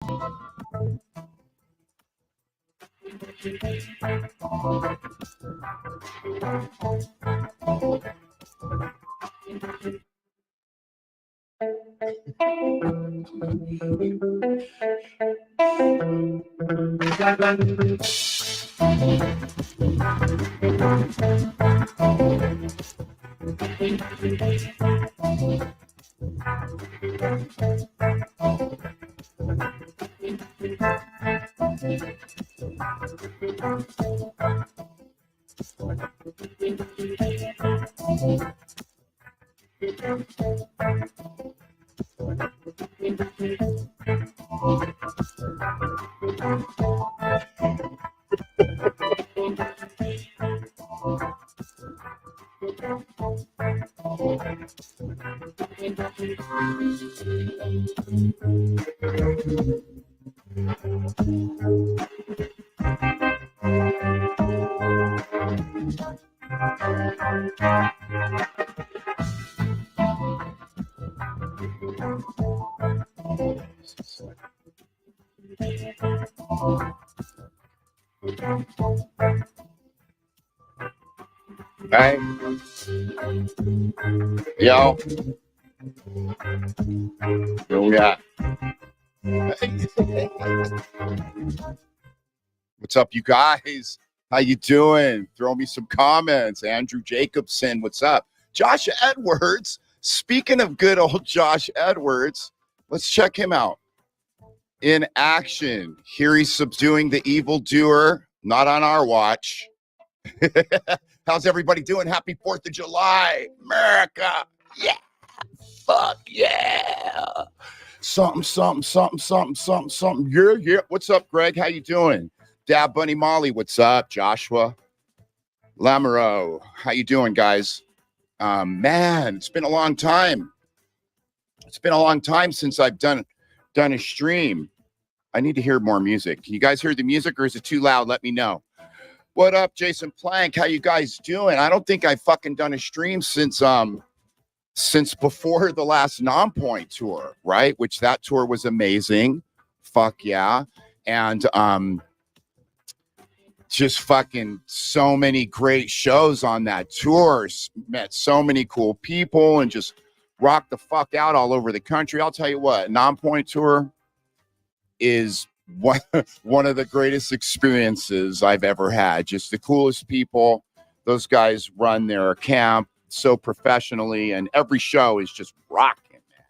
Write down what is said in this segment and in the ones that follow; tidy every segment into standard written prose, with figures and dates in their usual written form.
Hey, yo, where we at? What's up, you guys? How you doing? Throw me some comments. Andrew Jacobson, what's up? Josh Edwards. Speaking of good old Josh Edwards, let's check him out in action. Here he's subduing the evildoer. Not on our watch. How's everybody doing? Happy 4th of July, America. Yeah. Fuck yeah. Something. Yeah. What's up, Greg? How you doing? Dab Bunny Molly, what's up? Joshua Lamoureux, how you doing, guys? Man, it's been a long time. It's been a long time since I've done a stream. I need to hear more music. Can you guys hear the music, or is it too loud? Let me know. What up, Jason Plank? How you guys doing? I don't think I've fucking done a stream since before the last Nonpoint tour, right? Which that tour was amazing. Fuck yeah. And just fucking so many great shows on that tour. Met so many cool people and just rocked the fuck out all over the country. I'll tell you what, Nonpoint tour is one of the greatest experiences I've ever had. Just the coolest people. Those guys run their camp so professionally, and every show is just rocking, man.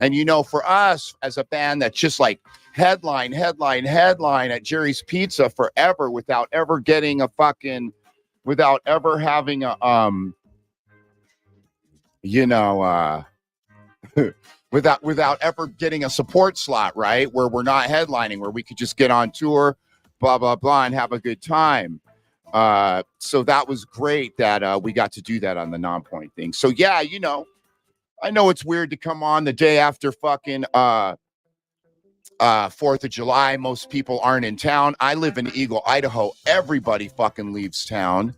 And you know, for us as a band that just like headline at Jerry's Pizza forever without ever getting a fucking, without ever having a without ever getting a support slot, right? Where we're not headlining, where we could just get on tour, blah, blah, blah, and have a good time. So that was great that we got to do that on the Nonpoint thing. So yeah, you know, I know it's weird to come on the day after fucking 4th of July. Most people aren't in town. I live in Eagle, Idaho. Everybody fucking leaves town.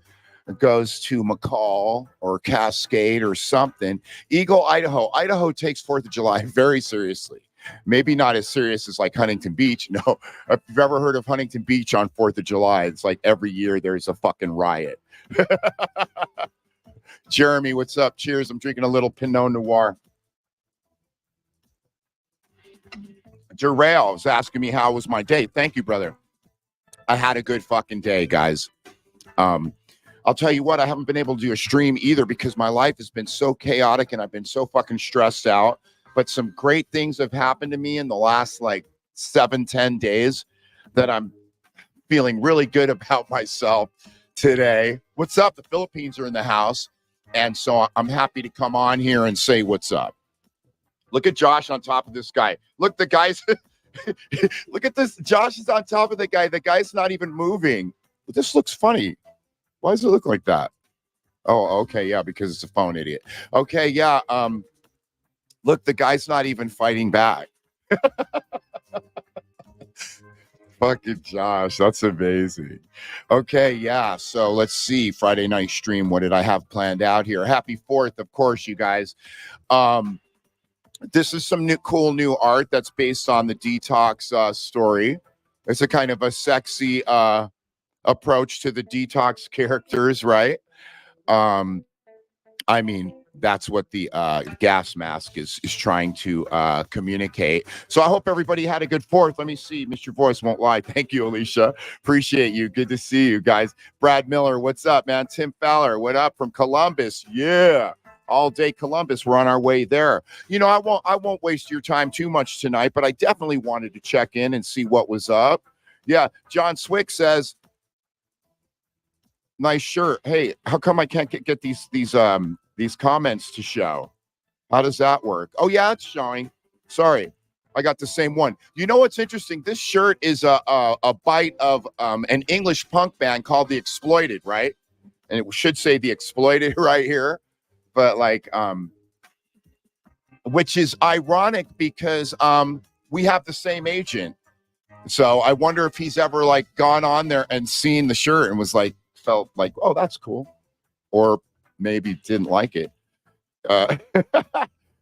Goes to McCall or Cascade or something. Eagle, Idaho. Idaho takes 4th of July very seriously. Maybe not as serious as like Huntington Beach. No, if you've ever heard of Huntington Beach on 4th of July, it's like every year there's a fucking riot. Jeremy, what's up? Cheers. I'm drinking a little Pinot Noir. Derail was asking me how was my day. Thank you, brother. I had a good fucking day, guys. I'll tell you what, I haven't been able to do a stream either because my life has been so chaotic and I've been so fucking stressed out. But some great things have happened to me in the last like 7-10 days that I'm feeling really good about myself today. What's up? The Philippines are in the house. And so I'm happy to come on here and say what's up. Look at Josh on top of this guy. Look, the guy's, look at this. Josh is on top of the guy. The guy's not even moving. But this looks funny. Why does it look like that? Oh, okay. Yeah, because it's a phone, idiot. Okay, yeah. Look, the guy's not even fighting back. Fucking Josh, that's amazing. Okay, yeah. So let's see. Friday night stream. What did I have planned out here? Happy 4th, of course, you guys. This is some cool new art that's based on the Detox story. It's a kind of a sexy approach to the Detox characters, right? Um, I mean, that's what the gas mask is trying to communicate. So I hope everybody had a good fourth. Let me see. Mr. Voice won't lie. Thank you, Alicia. Appreciate you. Good to see you guys. Brad Miller, what's up, man? Tim Fowler, what up from Columbus? Yeah. All day Columbus. We're on our way there. You know, I won't waste your time too much tonight, but I definitely wanted to check in and see what was up. Yeah. John Swick says, nice shirt. Hey, how come I can't get these comments to show? How does that work? Oh yeah, it's showing. Sorry, I got the same one. You know what's interesting? This shirt is a bite of an English punk band called The Exploited, right? And it should say The Exploited right here, but like which is ironic because we have the same agent. So I wonder if he's ever like gone on there and seen the shirt and was like, felt like, oh, that's cool, or maybe didn't like it.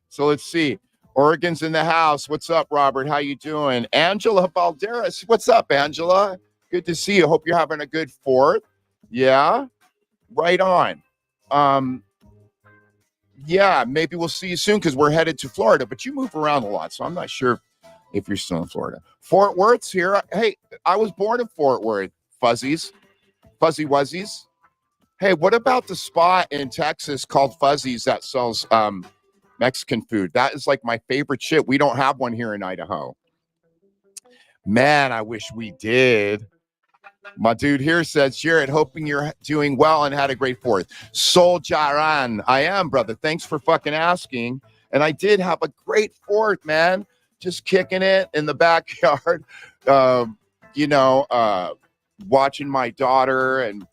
So let's see. Oregon's in the house. What's up, Robert? How you doing? Angela Balderas. What's up, Angela? Good to see you. Hope you're having a good fourth. Yeah, right on. Yeah, maybe we'll see you soon because we're headed to Florida. But you move around a lot, so I'm not sure if you're still in Florida. Fort Worth's here. Hey, I was born in Fort Worth. Fuzzy Wuzzies. Hey, what about the spot in Texas called Fuzzies that sells Mexican food? That is like my favorite shit. We don't have one here in Idaho. Man, I wish we did. My dude here says, Jared, hoping you're doing well and had a great fourth. Sol Jaran. I am, brother. Thanks for fucking asking. And I did have a great fourth, man. Just kicking it in the backyard. Watching my daughter and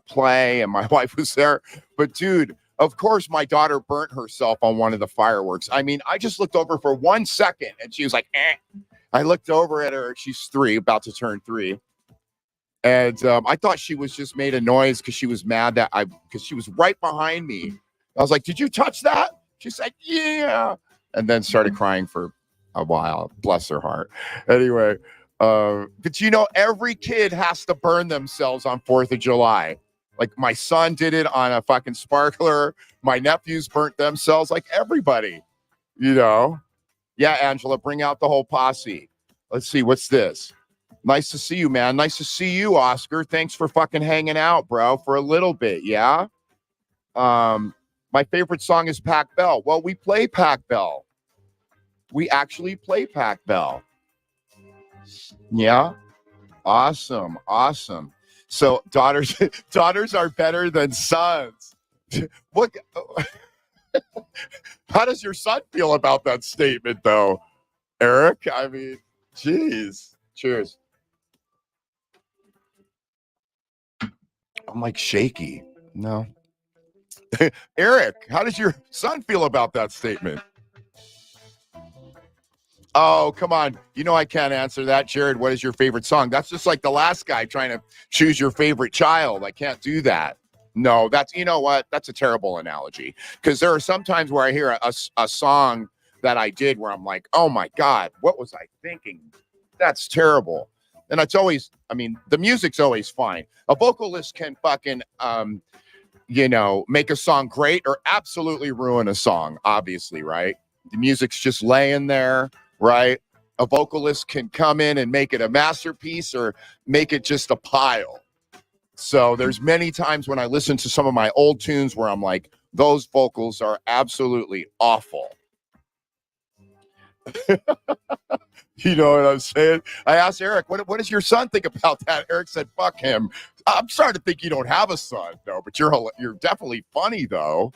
play, and my wife was there. But dude, of course, my daughter burnt herself on one of the fireworks. I mean, I just looked over for 1 second, and she was like, eh. I looked over at her. She's 3, about to turn 3. And I thought she was just made a noise because she was mad because she was right behind me. I was like, did you touch that? She's like, yeah. And then started crying for a while. Bless her heart. Anyway. But you know, every kid has to burn themselves on 4th of July. Like my son did it on a fucking sparkler. My nephews burnt themselves, like everybody, you know. Yeah, Angela, bring out the whole posse. Let's see, what's this? Nice to see you, man. Nice to see you, Oscar. Thanks for fucking hanging out, bro, for a little bit, yeah? My favorite song is Pac Bell. Well, we play Pac Bell. We actually play Pac Bell. Yeah. Awesome. So daughters are better than sons. What? How does your son feel about that statement, though, Eric? I mean, geez. Cheers. I'm like shaky. No. Eric, how does your son feel about that statement? Oh, come on. You know I can't answer that. Jared, what is your favorite song? That's just like the last guy trying to choose your favorite child. I can't do that. No, you know what? That's a terrible analogy. Because there are some times where I hear a song that I did where I'm like, oh my God, what was I thinking? That's terrible. And it's always, I mean, the music's always fine. A vocalist can fucking, make a song great or absolutely ruin a song, obviously, right? The music's just laying there. Right? A vocalist can come in and make it a masterpiece or make it just a pile. So there's many times when I listen to some of my old tunes where I'm like, those vocals are absolutely awful. You know what I'm saying? I asked Eric, what does your son think about that? Eric said, fuck him. I'm starting to think you don't have a son, though, but you're definitely funny, though.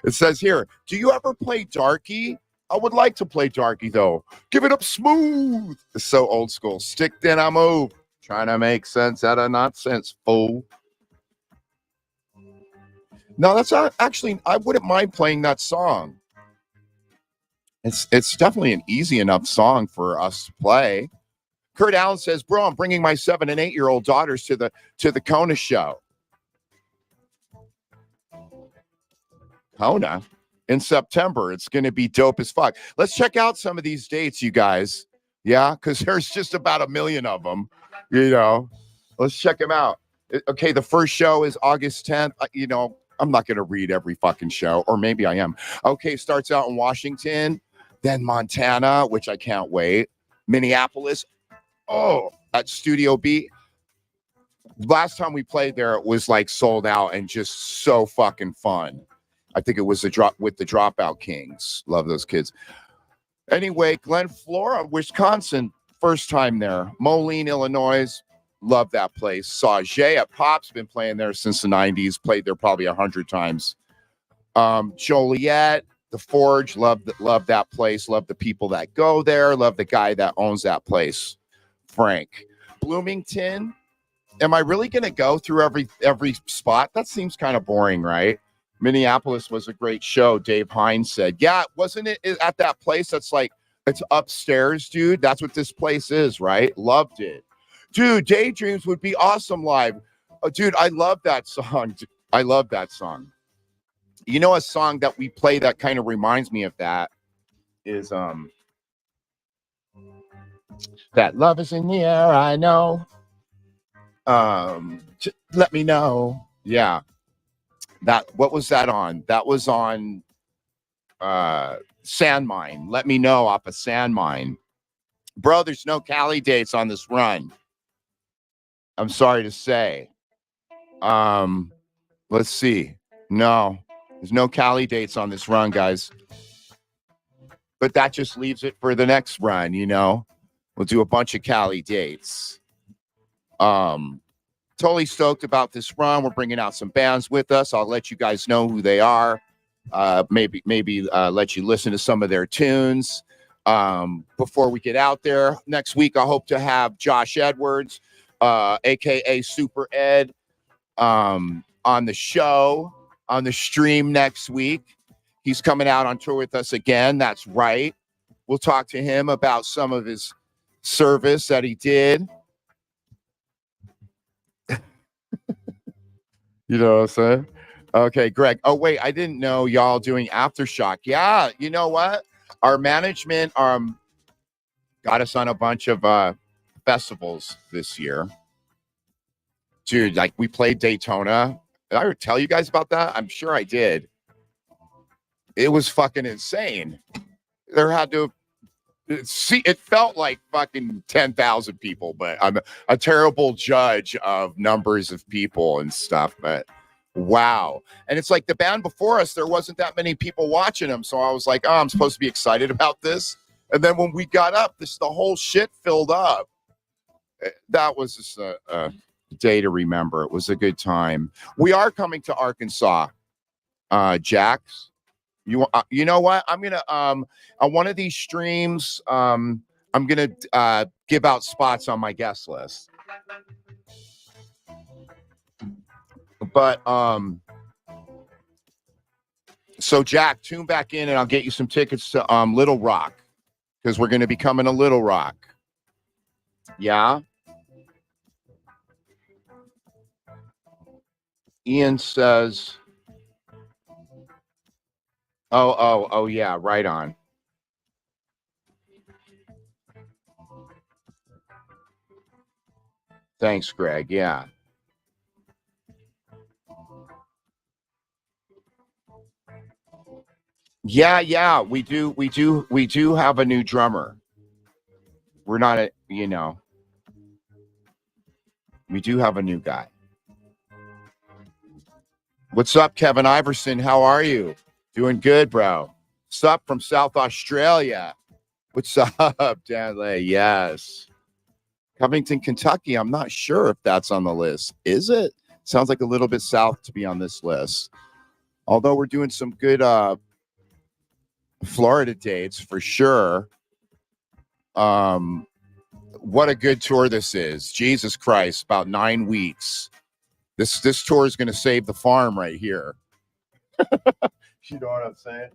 It says here, do you ever play Darky? I would like to play Darky, though. Give it up smooth. It's so old school. Stick, then I move. Trying to make sense out of nonsense, fool. No, that's not actually, I wouldn't mind playing that song. It's definitely an easy enough song for us to play. Kurt Allen says, bro, I'm bringing my 7 and 8-year-old daughters to the Kona show. Kona? in September. It's going to be dope as fuck. Let's check out some of these dates, you guys. Yeah, because there's just about 1 million of them. Let's check them out. Okay, the first show is August 10th. I'm not going to read every fucking show, or maybe I am. Okay, starts out in Washington, then Montana, which I can't wait. Minneapolis. Oh, at Studio B. Last time we played there, it was like sold out and just so fucking fun. I think it was the Dropout Kings. Love those kids. Anyway, Glen Flora, Wisconsin, first time there. Moline, Illinois, love that place. Saw Jay at Pop's, been playing there since the 90s, played there probably 100 times. Joliet, The Forge, love that place, love the people that go there, love the guy that owns that place, Frank. Bloomington, am I really going to go through every spot? That seems kind of boring, right? Minneapolis was a great show, Dave Hines said. Yeah, wasn't it at that place that's like, it's upstairs, dude? That's what this place is, right? Loved it. Dude, Daydreams would be awesome live. Oh, dude, I love that song. I love that song. You know, a song that we play that kind of reminds me of that is that love is in the air, I know. Let me know. Yeah. What was that on? That was on Sandmine. Let Me Know off of Sandmine. Bro, there's no Cali dates on this run. I'm sorry to say. Let's see. No, there's no Cali dates on this run, guys. But that just leaves it for the next run, We'll do a bunch of Cali dates. Totally stoked about this run. We're bringing out some bands with us. I'll let you guys know who they are. Maybe let you listen to some of their tunes. Before we get out there next week, I hope to have Josh Edwards, aka Super Ed, on the show, on the stream next week. He's coming out on tour with us again. That's right. We'll talk to him about some of his service that he did. You know what I'm saying? Okay, Greg. Oh, wait, I didn't know y'all doing Aftershock. Yeah, you know what? Our management got us on a bunch of festivals this year. Dude, like we played Daytona. Did I ever tell you guys about that? I'm sure I did. It was fucking insane. There had to see, it felt like fucking 10,000 people, but I'm a terrible judge of numbers of people and stuff, but wow. And it's like the band before us, there wasn't that many people watching them. So I was like, oh, I'm supposed to be excited about this. And then when we got up, the whole shit filled up. That was just a day to remember. It was a good time. We are coming to Arkansas, Jax. You know what? I'm gonna on one of these streams, I'm gonna give out spots on my guest list. But so Jack, tune back in and I'll get you some tickets to Little Rock, because we're gonna be coming to Little Rock. Yeah. Ian says, oh, yeah, right on. Thanks, Greg. Yeah. Yeah, we do have a new drummer. We're not we do have a new guy. What's up, Kevin Iverson? How are you? Doing good, bro. What's up from South Australia? What's up, Danley? Yes. Covington, Kentucky. I'm not sure if that's on the list. Is it? Sounds like a little bit south to be on this list. Although we're doing some good Florida dates for sure. What a good tour this is. Jesus Christ, about 9 weeks. This tour is going to save the farm right here. You know what I'm saying?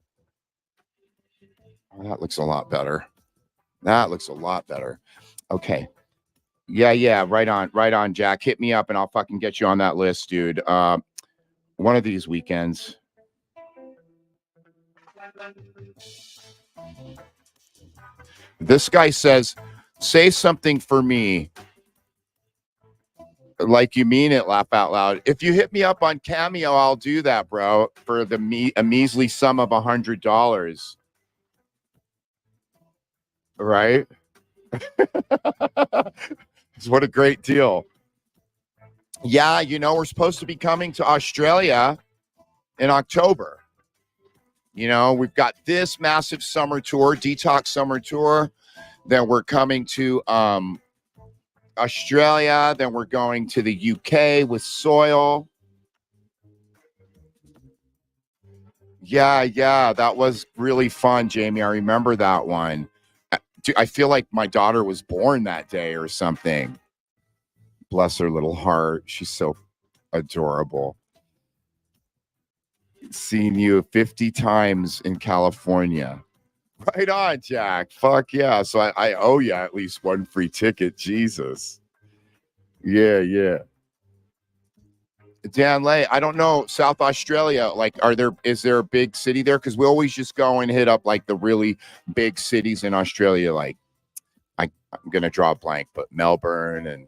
Oh, that looks a lot better. That looks a lot better. Okay. Yeah, right on, Jack. Hit me up and I'll fucking get you on that list, dude. One of these weekends. This guy says, say something for me like you mean it, laugh out loud. If you hit me up on Cameo, I'll do that, bro, for a measly sum of $100. Right? What a great deal. Yeah, you know, we're supposed to be coming to Australia in October. You know, we've got this massive summer tour, Detox Summer Tour. Then we're coming to Australia. Then we're going to the UK with Soil. Yeah, that was really fun, Jamie. I remember that one. I feel like my daughter was born that day or something. Bless her little heart. She's so adorable. Seen you 50 times in California. Right on, Jack. Fuck yeah. So I owe you at least one free ticket. Jesus. Yeah. Dan Lay, I don't know, South Australia, like, is there a big city there? Because we always just go and hit up like the really big cities in Australia. Like, I'm gonna draw a blank, but Melbourne and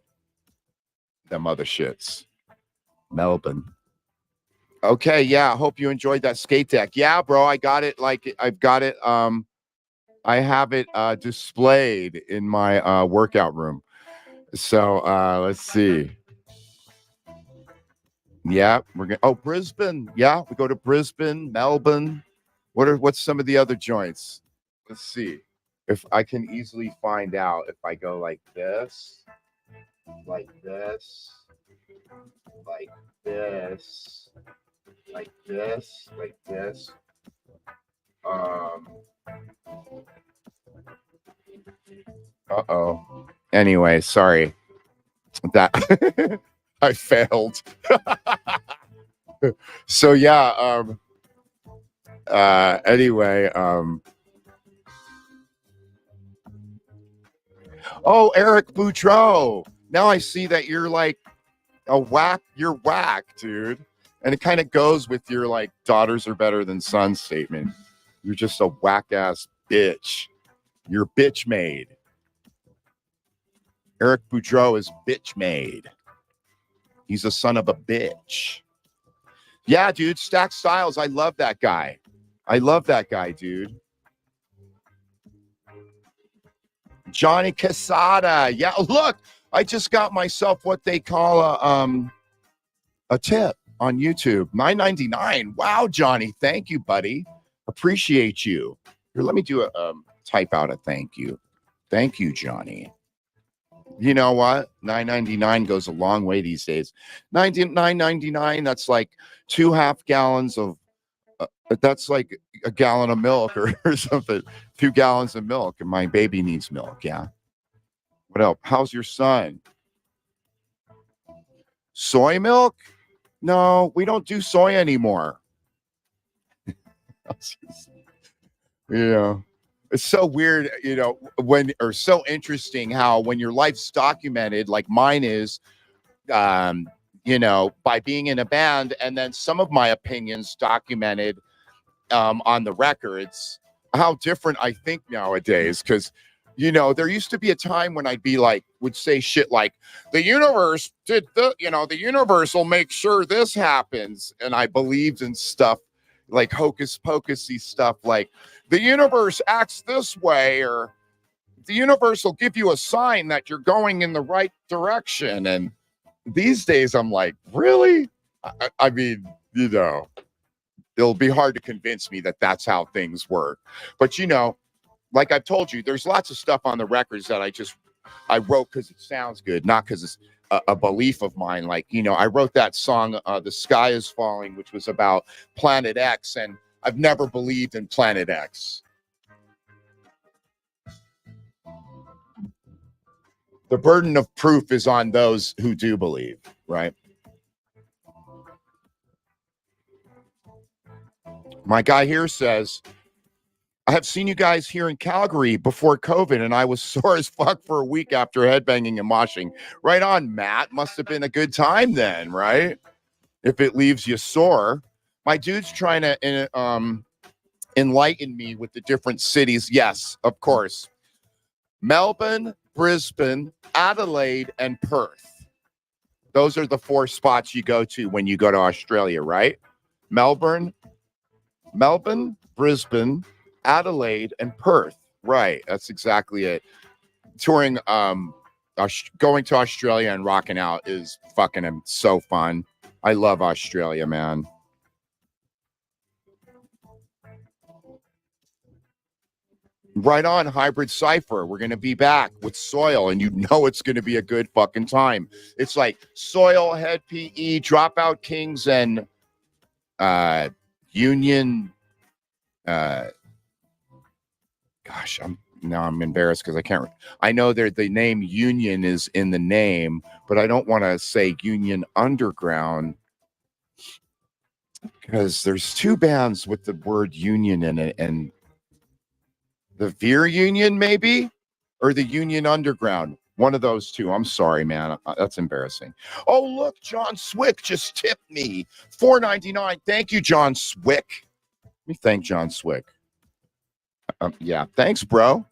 them other shits. Melbourne. Okay, yeah. I hope you enjoyed that skate deck. Yeah, bro. I got it. Like, I've got it. I have it displayed in my workout room. So let's see. Yeah, we're gonna. Oh, Brisbane. Yeah, we go to Brisbane, Melbourne. What's some of the other joints? Let's see if I can easily find out if I go like this, like this, like this, like this, like this. Uh-oh. Anyway, sorry. That I failed. So yeah, anyway, oh, Eric Boudreau. Now I see that you're like you're whack, dude. And it kind of goes with your like daughters are better than sons statement. You're just a whack ass bitch. You're bitch made. Eric Boudreau is bitch made. He's a son of a bitch. Yeah, dude. Stack Styles. I love that guy. Dude. Johnny Casada. Yeah, look, I just got myself what they call a tip on YouTube. $9.99. Wow, Johnny. Thank you, buddy. Appreciate you. Here, let me do a type out a thank you. Thank you, Johnny. You know what? $9.99 goes a long way these days. $9.99. That's like 2.5 gallons of. That's like a gallon of milk or something. 2 gallons of milk, and my baby needs milk. Yeah. What else? How's your son? Soy milk? No, we don't do soy anymore. Yeah. It's so weird, you know, so interesting how when your life's documented, like mine is, you know, by being in a band, and then some of my opinions documented on the records, how different I think nowadays. Because, you know, there used to be a time when would say shit like, the universe did the universe will make sure this happens. And I believed in stuff like hocus pocusy stuff like the universe acts this way, or the universe will give you a sign that you're going in the right direction. And these days I'm like, really? I mean, you know, it'll be hard to convince me that that's how things work. But, you know, like I've told you, there's lots of stuff on the records that I wrote because it sounds good, not because it's a belief of mine. Like, you know, I wrote that song, The Sky is Falling, which was about Planet X, and I've never believed in Planet X. The burden of proof is on those who do believe, right? My guy here says, I have seen you guys here in Calgary before COVID, and I was sore as fuck for a week after headbanging and moshing. Right on, Matt. Must have been a good time then, right? If it leaves you sore. My dude's trying to enlighten me with the different cities. Yes, of course. Melbourne, Brisbane, Adelaide, and Perth. Those are the 4 spots you go to when you go to Australia, right? Melbourne, Brisbane, Adelaide, and Perth. Right. That's exactly it. Touring, going to Australia and rocking out is fucking so fun. I love Australia, man. Right on, Hybrid Cypher. We're going to be back with Soil, and you know it's going to be a good fucking time. It's like Soil, Head PE, Dropout Kings, and Union. Gosh, I'm embarrassed because I can't. I know the name Union is in the name, but I don't want to say Union Underground because there's 2 bands with the word Union in it, and the Veer Union, maybe, or the Union Underground. One of those 2. I'm sorry, man. That's embarrassing. Oh, look, John Swick just tipped me $4.99. Thank you, John Swick. Let me thank John Swick. Yeah, thanks, bro.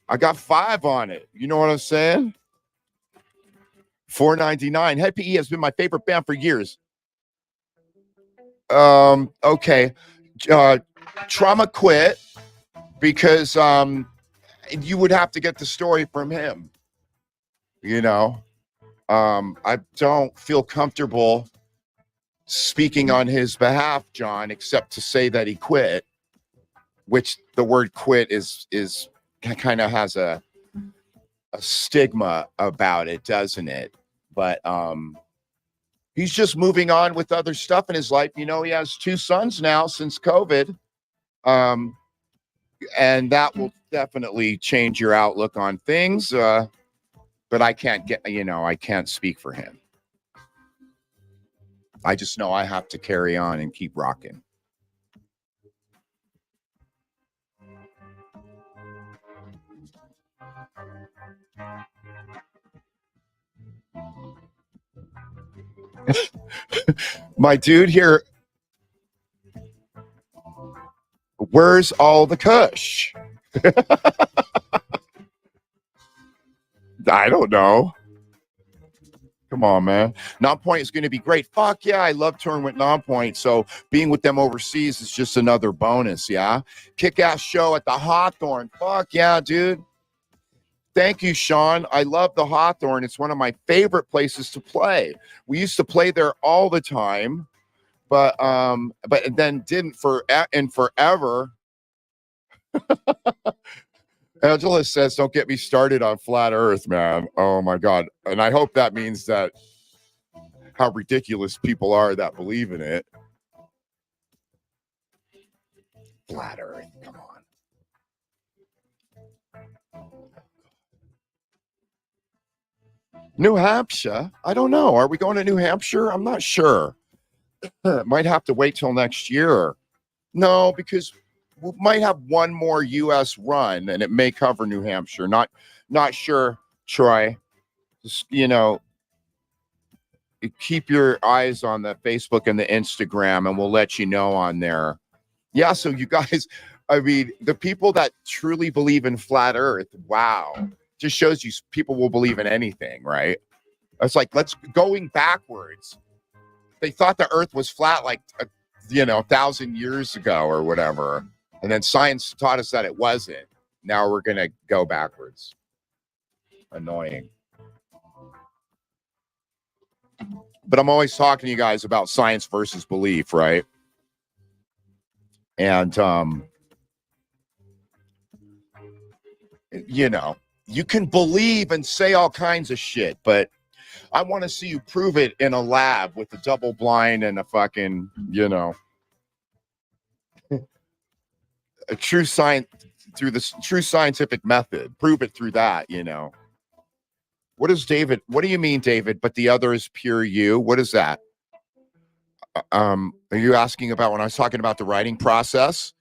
I got 5 on it. You know what I'm saying? $4.99. Head PE has been my favorite band for years. Okay. Trauma quit because you would have to get the story from him. You know, I don't feel comfortable speaking on his behalf, John, except to say that he quit, which the word quit is kind of has a stigma about it, doesn't it? But he's just moving on with other stuff in his life. You know, he has 2 sons now since COVID. And that will definitely change your outlook on things. But I can't speak for him. I just know I have to carry on and keep rocking. My dude here, where's all the kush? I don't know. Come on, man. Nonpoint is going to be great. Fuck yeah, I love touring with Nonpoint. So being with them overseas is just another bonus, yeah? Kick-ass show at the Hawthorne. Fuck yeah, dude. Thank you, Sean. I love the Hawthorne. It's one of my favorite places to play. We used to play there all the time, but then didn't forever. Angela says, don't get me started on flat earth, man. Oh my God. And I hope that means that how ridiculous people are that believe in it. Flat earth, come on. New Hampshire? I don't know. Are we going to New Hampshire? I'm not sure. Might have to wait till next year. No, because we might have one more U.S. run, and it may cover New Hampshire. Not sure, Troy. Just, keep your eyes on the Facebook and the Instagram, and we'll let you know on there. Yeah, so you guys, I mean, the people that truly believe in flat Earth, wow, just shows you people will believe in anything, right? It's like going backwards. They thought the Earth was flat like 1,000 years ago or whatever. And then science taught us that it wasn't. Now we're going to go backwards. Annoying. But I'm always talking to you guys about science versus belief, right? And, you can believe and say all kinds of shit, but I want to see you prove it in a lab with a double blind and a fucking, a true science through this true scientific method. Prove it through that, What do you mean, David? But the other is pure you. What is that? Are you asking about when I was talking about the writing process?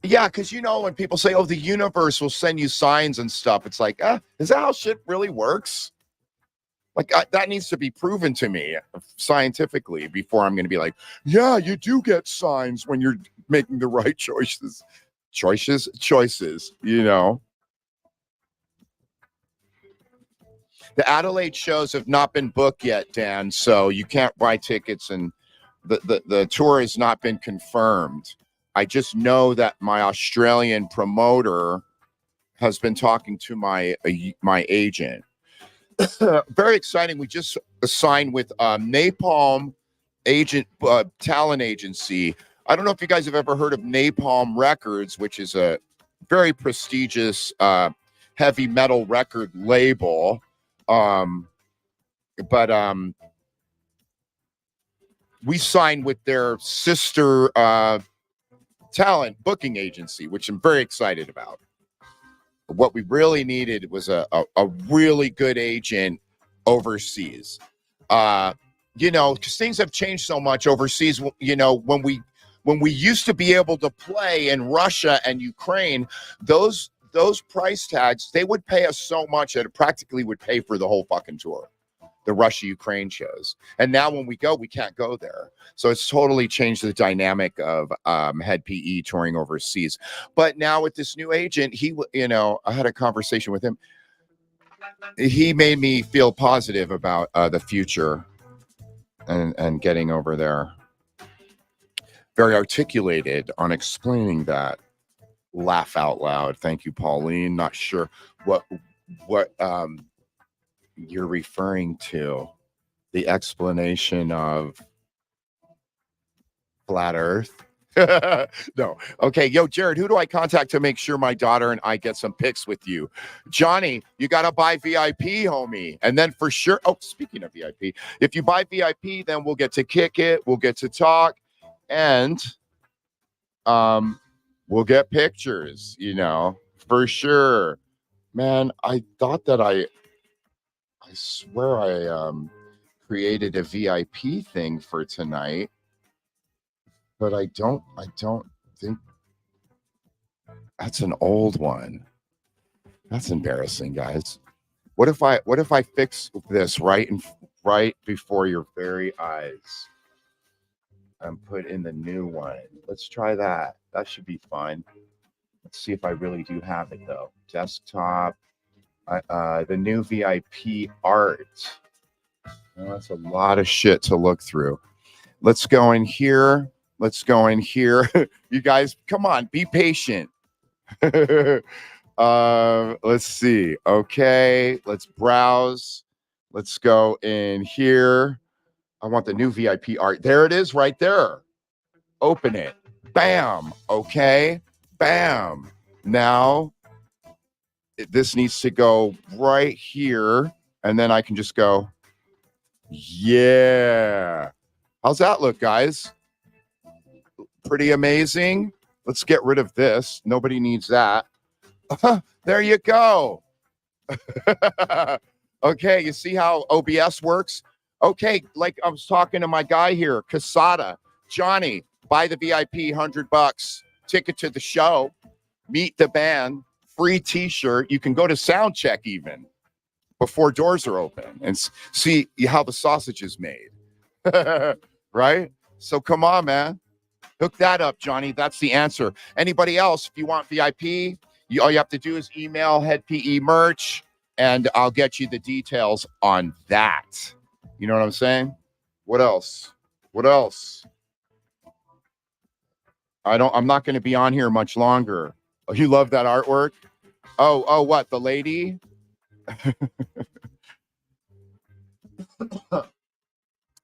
Yeah, because when people say, oh, the universe will send you signs and stuff, it's like, is that how shit really works? Like that needs to be proven to me scientifically before I'm going to be like, yeah, you do get signs when you're making the right choices. Choices, you know. The Adelaide shows have not been booked yet, Dan, so you can't buy tickets, and the tour has not been confirmed. I just know that my Australian promoter has been talking to my agent. Very exciting. We just signed with Napalm Talent Agency. I don't know if you guys have ever heard of Napalm Records, which is a very prestigious heavy metal record label. But we signed with their sister talent booking agency, which I'm very excited about. What we really needed was a really good agent overseas. You know, because things have changed so much overseas. You know, when we used to be able to play in Russia and Ukraine, those price tags, they would pay us so much that it practically would pay for the whole fucking tour, the Russia-Ukraine shows. And now when we go, we can't go there. So it's totally changed the dynamic of Head PE touring overseas. But now with this new agent, I had a conversation with him. He made me feel positive about the future and getting over there. Very articulated on explaining that. Laugh out loud. Thank you, Pauline. Not sure what you're referring to. The explanation of flat Earth. No. Okay. Yo, Jared, who do I contact to make sure my daughter and I get some pics with you? Johnny, you got to buy VIP, homie. And then for sure. Oh, speaking of VIP, if you buy VIP, then we'll get to kick it. We'll get to talk. And we'll get pictures, you know, for sure. Man, I thought that I swear I created a VIP thing for tonight, but I don't think that's an old one. That's embarrassing, guys. What if I fix this right before your very eyes and put in the new one? Let's try that. That should be fun. Let's see if I really do have it though. Desktop, the new VIP art. Well, that's a lot of shit to look through. Let's go in here. You guys, come on, be patient. Let's see. Okay, let's browse. Let's go in here. I want the new VIP art. There it is right there. Open it. Bam. Okay. Bam. Now, this needs to go right here. And then I can just go, yeah. How's that look, guys? Pretty amazing. Let's get rid of this. Nobody needs that. There you go. Okay, you see how OBS works? Okay, like I was talking to my guy here, Casada. Johnny, buy the VIP, $100, ticket to the show, meet the band, free t-shirt. You can go to sound check even before doors are open and see how the sausage is made. Right? So come on, man. Hook that up, Johnny. That's the answer. Anybody else, if you want VIP, all you have to do is email Head PE merch, and I'll get you the details on that. You know what I'm saying? What else? I'm not going to be on here much longer. Oh, you love that artwork? Oh, what? The lady?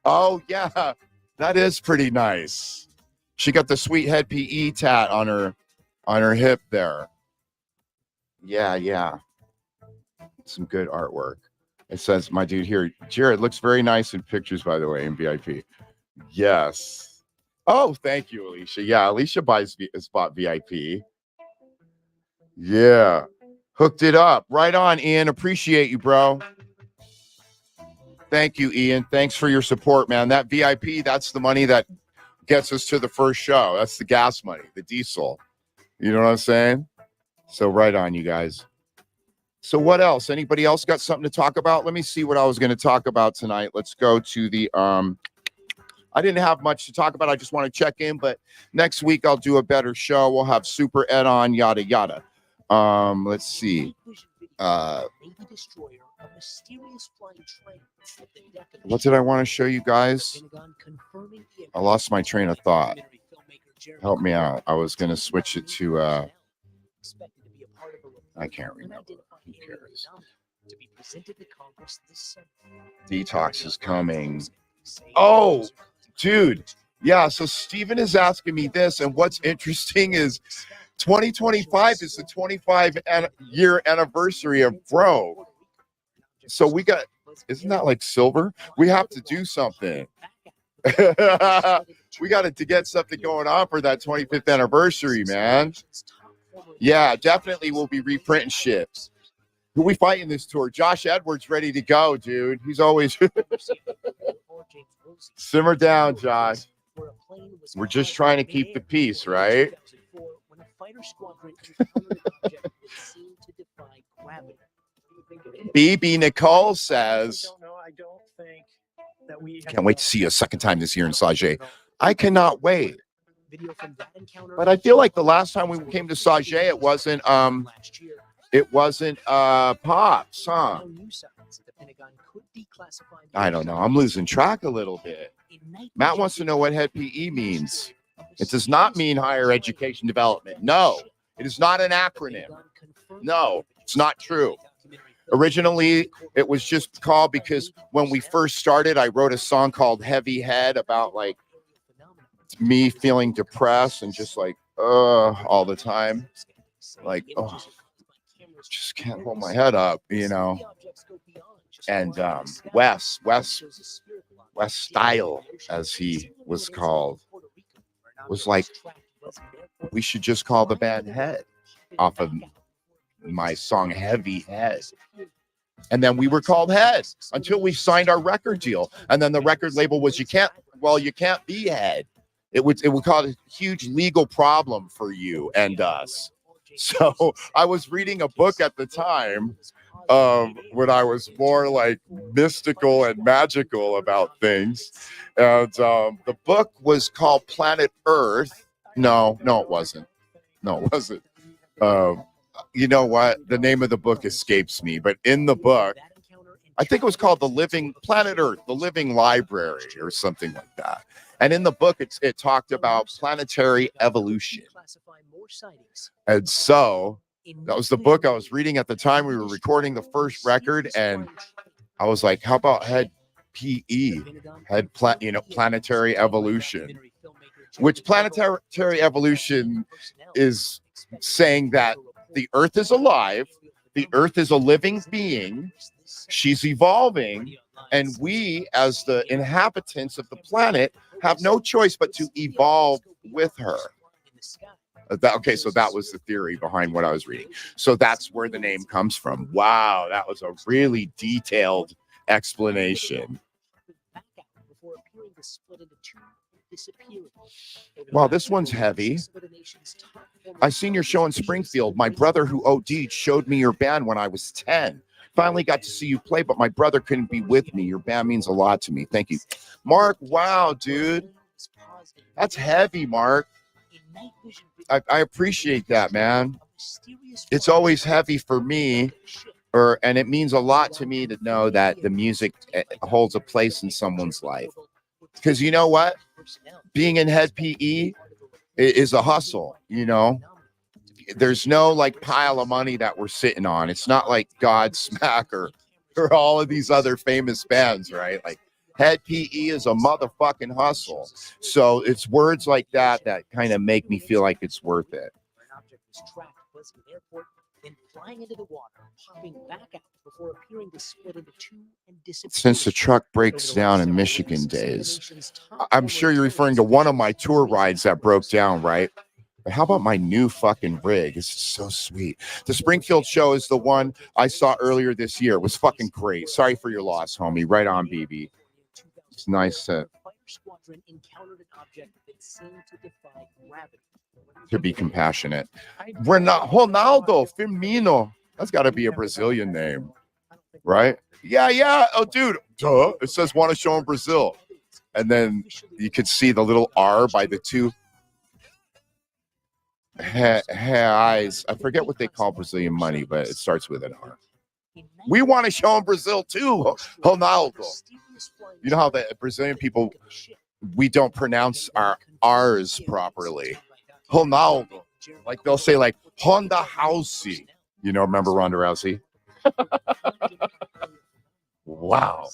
Oh, yeah. That is pretty nice. She got the sweet Head PE tat on her hip there. Yeah. Some good artwork. It says, my dude here, Jared, looks very nice in pictures, by the way, in VIP. Yes. Oh, thank you, Alicia. Yeah, Alicia buys spot VIP. Yeah. Hooked it up. Right on, Ian. Appreciate you, bro. Thank you, Ian. Thanks for your support, man. That VIP, that's the money that gets us to the first show. That's the gas money, the diesel. You know what I'm saying? So right on, you guys. So what else? Anybody else got something to talk about? Let me see what I was going to talk about tonight. Let's go to the I didn't have much to talk about. I just want to check in, but next week I'll do a better show. We'll have Super Ed on, yada yada. Let's see. What did I want to show you guys? I lost my train of thought. Help me out. I was going to switch it to I can't remember. Who cares? Detox is coming. Oh, dude. Yeah, so Steven is asking me this, and what's interesting is 2025 is the 25-year anniversary of Bro. So we got, isn't that like silver? We have to do something. We got to get something going on for that 25th anniversary, man. Yeah, definitely we'll be reprinting shit. Who we fighting this tour? Josh Edwards ready to go, dude. He's always simmer down, Josh. We're just trying to keep the peace, right? BB Nicole says, can't wait to see you a second time this year in Sajay. I cannot wait. But I feel like the last time we came to Sajay, it wasn't Pops, huh? I don't know. I'm losing track a little bit. Matt wants to know what Head PE means. It does not mean higher education development. No, it is not an acronym. No, it's not true. Originally, it was just called because when we first started, I wrote a song called Heavy Head about like me feeling depressed and just like, all the time. Like, just can't hold my head up, you know. And Wes Style, as he was called, was like, we should just call the band Head off of my song Heavy Head. And then we were called Head until we signed our record deal. And then the record label was, you can't be Head. It would cause a huge legal problem for you and us. So I was reading a book at the time when I was more like mystical and magical about things. And the book was called Planet Earth. No, it wasn't. You know what? The name of the book escapes me. But in the book, I think it was called Planet Earth, the Living Library or something like that. And in the book, it talked about planetary evolution. And so that was the book I was reading at the time. We were recording the first record, and I was like, how about Head PE, planetary evolution, which planetary evolution is saying that the Earth is alive, the Earth is a living being, she's evolving, and we, as the inhabitants of the planet, have no choice but to evolve with her. Okay, so that was the theory behind what I was reading. So that's where the name comes from. Wow, that was a really detailed explanation. Wow, this one's heavy. I seen your show in Springfield. My brother who OD'd showed me your band when I was 10. Finally got to see you play, but my brother couldn't be with me. Your band means a lot to me. Thank you. Mark, wow, dude. That's heavy, Mark. I appreciate that, man. It's always heavy for me, and it means a lot to me to know that the music holds a place in someone's life. Because you know what? Being in Head PE is a hustle, you know? There's no like pile of money that we're sitting on. It's not like Godsmack or all of these other famous bands, right? Like Head PE is a motherfucking hustle. So it's words like that kind of make me feel like it's worth it. Since the truck breaks down in Michigan days, I'm sure you're referring to one of my tour rides that broke down, right? But how about my new fucking rig? It's so sweet. The Springfield show is the one I saw earlier this year. It was fucking great. Sorry for your loss, homie. Right on, BB. It's nice to be compassionate. Ronaldo Firmino. That's got to be a Brazilian name, right? Yeah, yeah. Oh, dude, duh. It says want to show in Brazil, and then you could see the little R by the two eyes. I forget what they call Brazilian money, but it starts with an R. We want to show in Brazil too, Ronaldo. You know how the Brazilian people, we don't pronounce our R's properly. Ronaldo. Like they'll say like Honda Housey. You know, remember Ronda Rousey? Wow.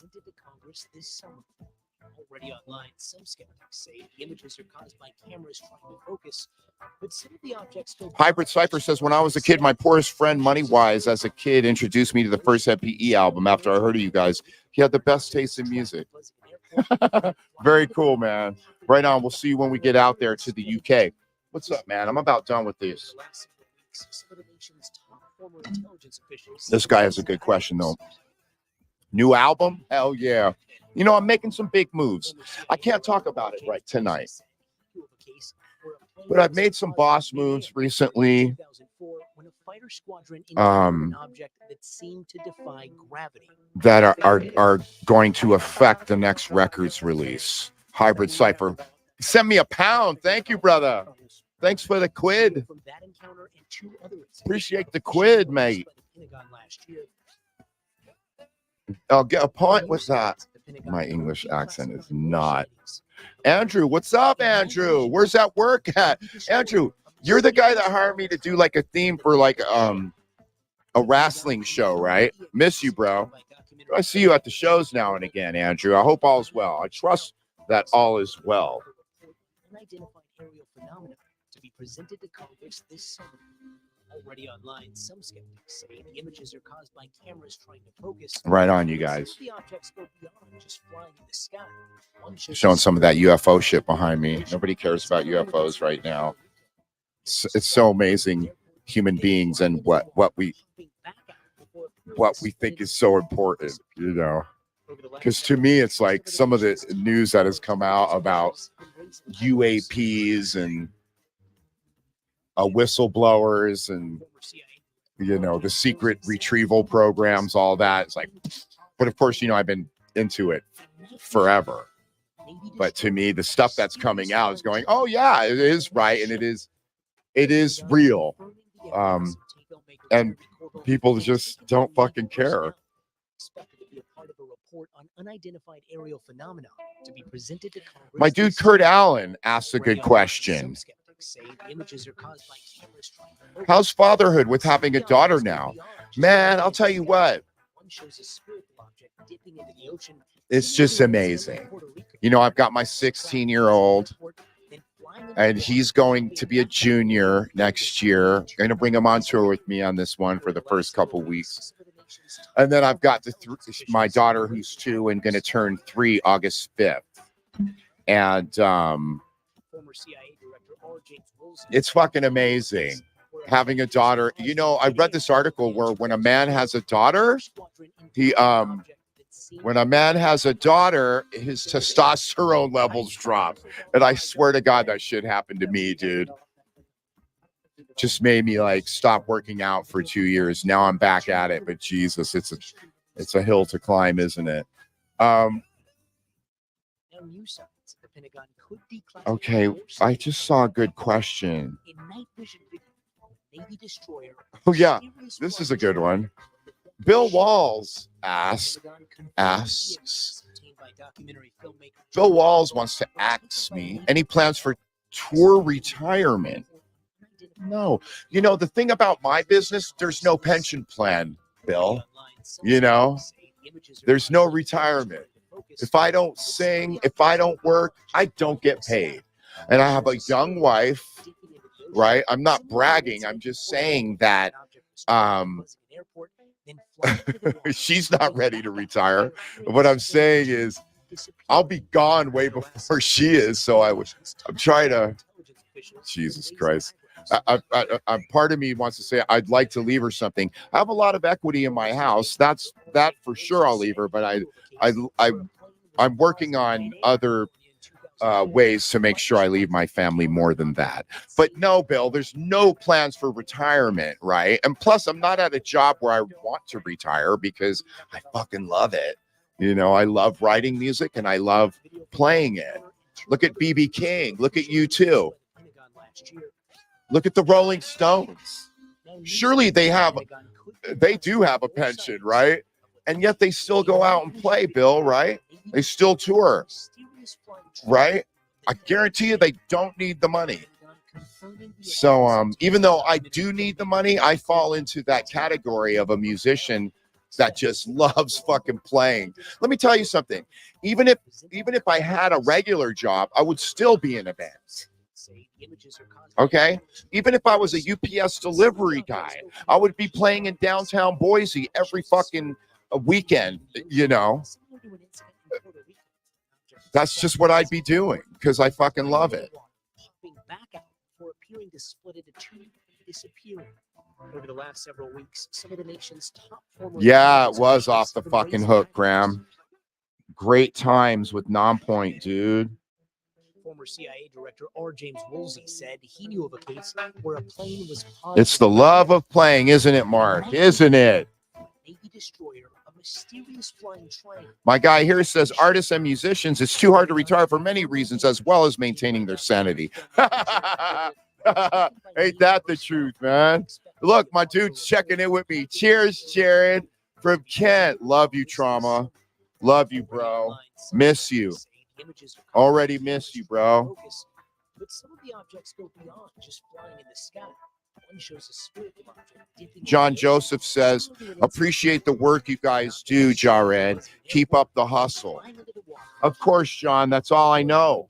Already online, some skeptics say the images are caused by cameras trying to focus, but some of the objects still. Hybrid Cypher says, when I was a kid, my poorest friend, Money Wise, as a kid, introduced me to the first MPE album after I heard of you guys. He had the best taste in music. Very cool, man. Right on. We'll see you when we get out there to the UK. What's up, man? I'm about done with this. This guy has a good question, though. New album? Hell yeah. You know, I'm making some big moves. I can't talk about it right tonight. But I've made some boss moves recently. That are going to affect the next record's release. Hybrid Cypher. Send me £1. Thank you, brother. Thanks for the quid. Appreciate the quid, mate. I'll get a point with that. My English accent is not. Andrew, what's up, Andrew? Where's that work at? Andrew, you're the guy that hired me to do like a theme for like a wrestling show, right? Miss you, bro. I see you at the shows now and again, Andrew. I hope all is well. I trust that all is well. Unidentified aerial phenomena to be presented to Congress this summer. Already online, some skeptics say the images are caused by cameras trying to focus. Right on, you guys. The objects go beyond just flying in the sky. Showing some of that UFO shit behind me. Nobody cares about UFOs right now. It's so amazing, human beings and what we think is so important, you know. Because to me, it's like some of the news that has come out about UAPs and whistleblowers and, you know, the secret retrieval programs, all that. It's like, but of course, you know, I've been into it forever. But to me, the stuff that's coming out is going, oh yeah, it is right, and it is real. And people just don't fucking care. My dude Kurt Allen asked a good question. How's fatherhood with having a daughter now? Man, I'll tell you what. It's just amazing. You know, I've got my 16-year-old, and he's going to be a junior next year. I'm going to bring him on tour with me on this one for the first couple weeks. And then I've got my daughter who's 2 and going to turn 3 August 5th. And it's fucking amazing having a daughter. You know, I read this article where when a man has a daughter, his testosterone levels drop. And I swear to God, that shit happened to me, dude. Just made me like stop working out for 2 years. Now I'm back at it, but Jesus, it's a hill to climb, isn't it? Okay, I just saw a good question. Oh yeah, this is a good one. Bill Walls asks. Bill Walls wants to ask me any plans for tour retirement. No, you know, the thing about my business, there's no pension plan, Bill. You know, there's no retirement. If I don't sing, if I don't work, I don't get paid. And I have a young wife, right? I'm not bragging. I'm just saying that she's not ready to retire. What I'm saying is I'll be gone way before she is. So I'm trying to, Jesus Christ. Part of me wants to say I'd like to leave her something. I have a lot of equity in my house. That for sure I'll leave her, but I'm working on other ways to make sure I leave my family more than that. But no, Bill, there's no plans for retirement, right? And plus, I'm not at a job where I want to retire because I fucking love it. You know, I love writing music and I love playing it. Look at B.B. King. Look at U2. Look at the Rolling Stones. Surely they do have a pension, right? And yet they still go out and play, Bill, right? They still tour, right? I guarantee you they don't need the money. So even though I do need the money, I fall into that category of a musician that just loves fucking playing. Let me tell you something. Even if I had a regular job, I would still be in a band. Okay? Even if I was a UPS delivery guy, I would be playing in downtown Boise every fucking weekend, you know? That's just what I'd be doing because I fucking love it. Over the last several weeks, some of the nation's top yeah, it was off the fucking hook, Graham. Great times with Nonpoint, dude. Former CIA Director R. James Woolsey said he knew of a case where a plane was. It's the love of playing, isn't it, Mark? Isn't it? Navy destroyer, a mysterious flying train. My guy here says artists and musicians, it's too hard to retire for many reasons, as well as maintaining their sanity. Ain't that the truth, man? Look, my dude's checking in with me. Cheers, Jared from Kent. Love you, Trauma. Love you, bro. Miss you. Already miss you, bro. But some of the objects go beyond just flying in the sky. One shows a spiritual object. John Joseph says, appreciate the work you guys do, Jared. Keep up the hustle. Of course, John, that's all I know.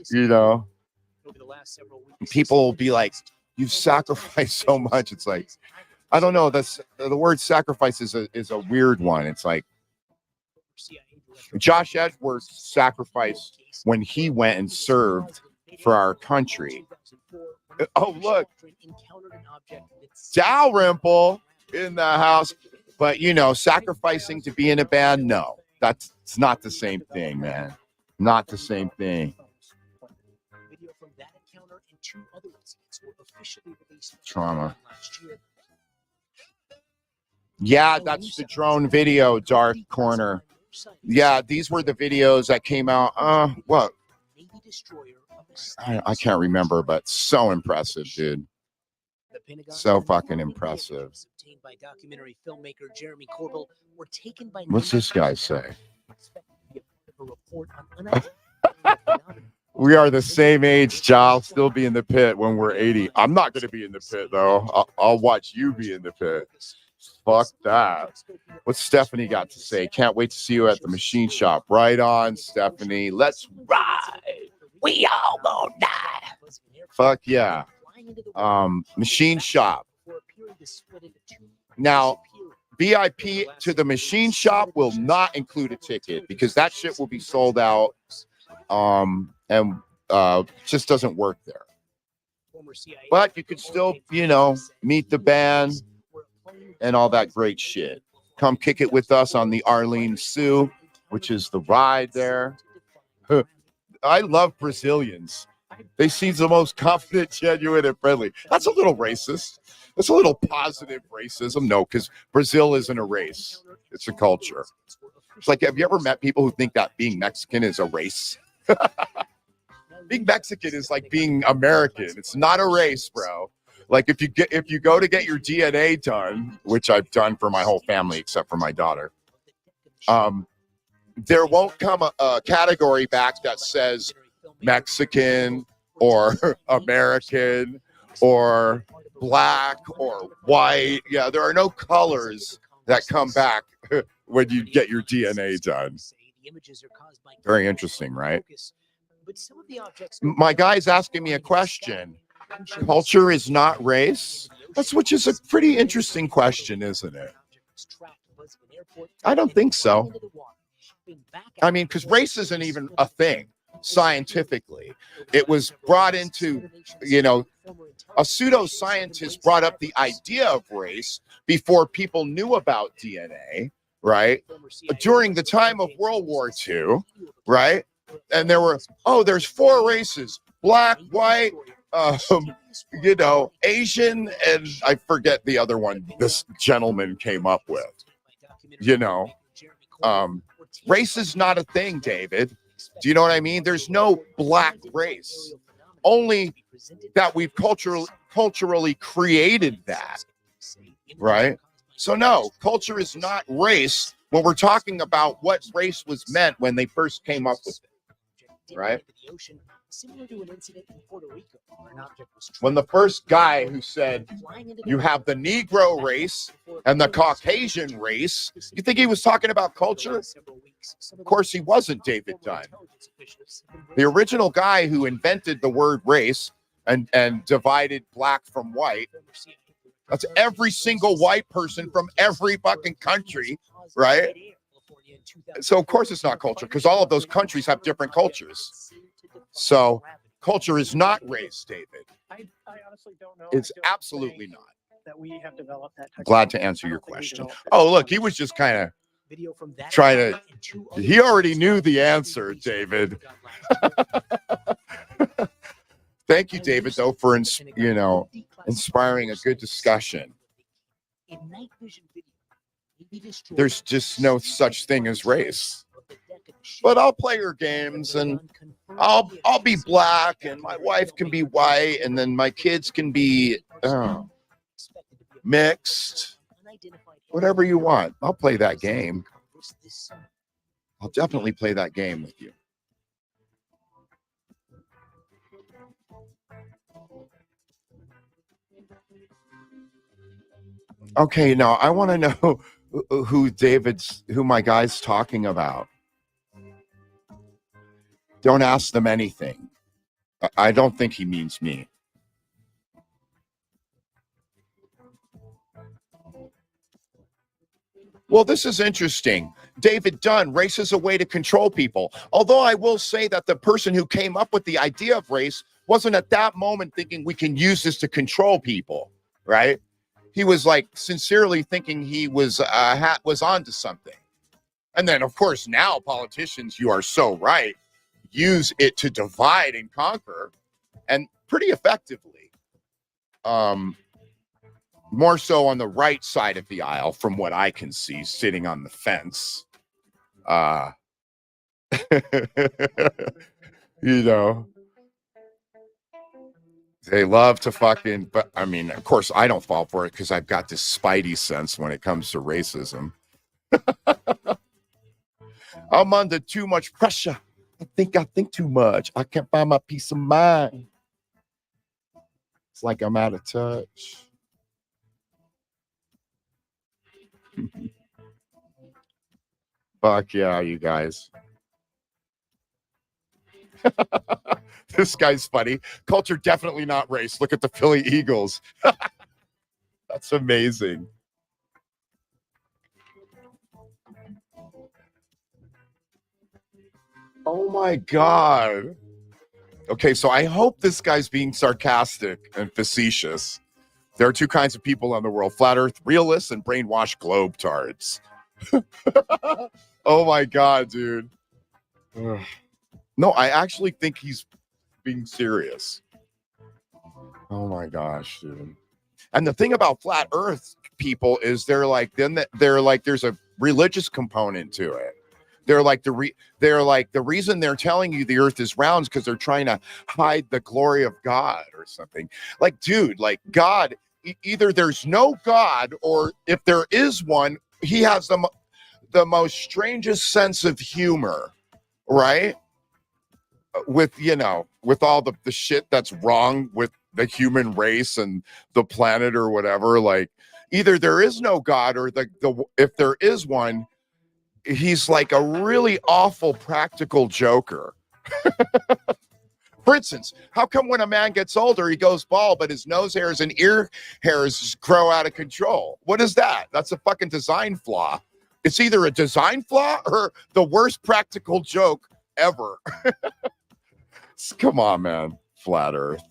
You know, people will be like, you've sacrificed so much. It's like, I don't know. That's the word sacrifice is a weird one. It's like Josh Edwards sacrificed when he went and served for our country. Oh, look, Dalrymple in the house. But, you know, sacrificing to be in a band, no, that's not the same thing, man. Not the same thing. Video from that encounter and two other incidents were officially released. Trauma. Yeah, that's the drone video, Dark Corner. Yeah, these were the videos that came out. What? I can't remember, but so impressive, dude. So fucking impressive. What's this guy say? We are the same age, Jal. Still be in the pit when we're 80. I'm not going to be in the pit, though. I'll watch you be in the pit. Fuck that. What's Stephanie got to say? Can't wait to see you at the machine shop. Right on, Stephanie. Let's ride. We all gonna die. Fuck yeah. Machine shop. Now, VIP to the machine shop will not include a ticket because that shit will be sold out. And just doesn't work there. But you can still, you know, meet the band and all that great shit. Come kick it with us on the Arlene Sue, which is the ride there. I love Brazilians. They seem the most confident, genuine, and friendly. That's a little racist. That's a little positive racism. No, because Brazil isn't a race. It's a culture. It's like, have you ever met people who think that being Mexican is a race? Being Mexican is like being American. It's not a race, bro. Like if you go to get your DNA done, which I've done for my whole family except for my daughter, there won't come a category back that says Mexican or American or black or white. Yeah, there are no colors that come back when you get your DNA done. Very interesting, right? My guy's asking me a question. Culture is not race? That's which is a pretty interesting question, isn't it? I don't think so. I mean, because race isn't even a thing scientifically. It was brought into, you know, a pseudoscientist brought up the idea of race before people knew about DNA, right? During the time of World War II, right? and there were, oh, there's 4 races: black, white, you know, Asian, and I forget the other one this gentleman came up with. You know, race is not a thing, David. Do you know what I mean? There's no black race, only that we've culturally created that, right? So no, culture is not race when we're talking about what race was meant when they first came up with it, right? When the first guy who said you have the Negro race and the Caucasian race, you think he was talking about culture? Of course he wasn't, David Dunn. The original guy who invented the word race and divided black from white, that's every single white person from every fucking country, right? So of course it's not culture, because all of those countries have different cultures. So culture is not race, David. I honestly don't know. It's I don't absolutely think not. that we have developed that. Glad to answer your question. Oh, look, he was just kind of trying to, he already knew the answer, David. Thank you, David, though, for, you know, inspiring a good discussion. There's just no such thing as race. But I'll play your games, and I'll be black, and my wife can be white, and then my kids can be mixed. Whatever you want. I'll play that game. I'll definitely play that game with you. Okay, now I want to know who my guy's talking about. Don't ask them anything. I don't think he means me. Well, this is interesting. David Dunn, race is a way to control people. Although I will say that the person who came up with the idea of race wasn't at that moment thinking we can use this to control people, right? He was like sincerely thinking he was onto something. And then, of course, now politicians, you are so right, use it to divide and conquer, and pretty effectively. More so on the right side of the aisle, from what I can see, sitting on the fence. You know, they love to fucking, but I mean, of course, I don't fall for it because I've got this spidey sense when it comes to racism. I'm under too much pressure. I think too much. I can't find my peace of mind. It's like I'm out of touch. Fuck yeah, you guys. This guy's funny. Culture definitely not race. Look at the Philly Eagles. That's amazing. Oh my God. Okay, so I hope this guy's being sarcastic and facetious. There are 2 kinds of people in the world: flat earth realists and brainwashed globetards. Oh my God, dude. No, I actually think he's being serious. Oh my gosh, dude. And the thing about flat earth people is they're like there's a religious component to it. They're like the reason they're telling you the earth is round is because they're trying to hide the glory of God or something. Like, dude, like God, either there's no God, or if there is one, he has the most strangest sense of humor, right? With, you know, with all the shit that's wrong with the human race and the planet or whatever. Like, either there is no God, or if there is one, he's like a really awful practical joker. For instance, how come when a man gets older, he goes bald, but his nose hairs and ear hairs grow out of control? What is that? That's a fucking design flaw. It's either a design flaw or the worst practical joke ever. Come on, man. Flat earth.